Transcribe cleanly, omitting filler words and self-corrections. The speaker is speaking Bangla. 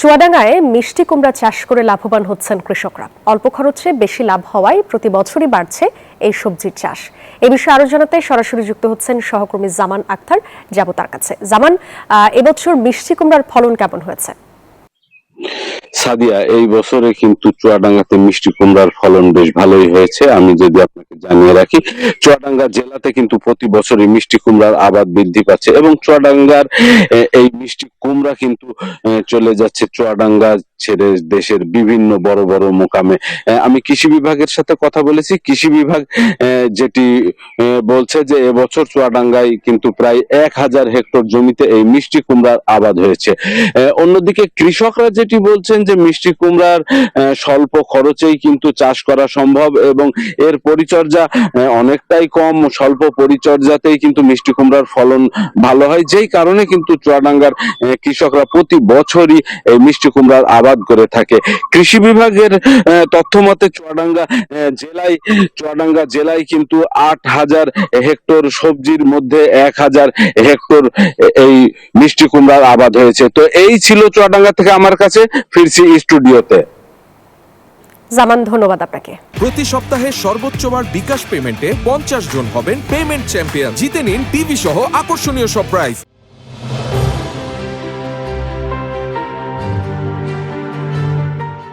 চুয়াডাঙ্গায় মিষ্টি কুমড়া চাষ করে লাভবান হচ্ছেন কৃষকরা। অল্প খরচে বেশি লাভ হওয়ায় প্রতি বছরই বাড়ছে এই সবজির চাষ। এ বিষয়ে আরো জানাতে সরাসরি যুক্ত হচ্ছেন সহকর্মী জামান আক্তার। যাব তার কাছে। জামান, এবছর মিষ্টি কুমড়ার ফলন কেমন হয়েছে? সাদিয়া, এই বছরে কিন্তু চুয়াডাঙ্গাতে মিষ্টি কুমড়ার ফলন বেশ ভালোই হয়েছে। আমি যদি আপনাকে জানিয়ে রাখি, চুয়াডাঙ্গা জেলাতে কিন্তু প্রতি বছরই মিষ্টি কুমড়ার আবাদ বৃদ্ধি পাচ্ছে এবং চুয়াডাঙ্গার এই মিষ্টি কুমড়া কিন্তু চলে যাচ্ছে চুয়াডাঙ্গা ছেড়ে দেশের বিভিন্ন বড় বড় মোকামে। আমি কৃষি বিভাগের সাথে কথা বলেছি। কৃষি বিভাগ যেটি বলছে যে এবছর চুয়াডাঙ্গায় কিন্তু প্রায় 1000 হেক্টর জমিতে এই মিষ্টি কুমড়ার আবাদ হয়েছে। অন্যদিকে কৃষকরা যেটি বলছেন যে মিষ্টি কুমড়ার স্বল্প খরচেই কিন্তু চাষ করা সম্ভব এবং এর পরিচর্যা অনেকটাই কম। স্বল্প পরিচর্যাতেই কিন্তু মিষ্টি কুমড়ার ফলন ভালো হয়, যেই কারণে কিন্তু চুয়াডাঙ্গার কৃষকরা প্রতি বছরই এই মিষ্টি কুমড়ার আবাদ করে থাকে। কৃষি বিভাগের তথ্য মতে চুয়াডাঙ্গা জেলায় কিন্তু 8000 হেক্টর সবজির মধ্যে 1000 হেক্টর এই মিষ্টি কুমড়ার আবাদ হয়েছে। তো এই ছিল চুয়াডাঙ্গা থেকে আমার কাছে। ফিরছি স্টুডিওতে। জামান, ধন্যবাদ আপনাকে। প্রতি সপ্তাহে সর্বোচ্চ বার বিকাশ পেমেন্টে 50 জন হবেন পেমেন্ট চ্যাম্পিয়ন। জিতে নিন টিভি সহ আকর্ষণীয় সব প্রাইজ।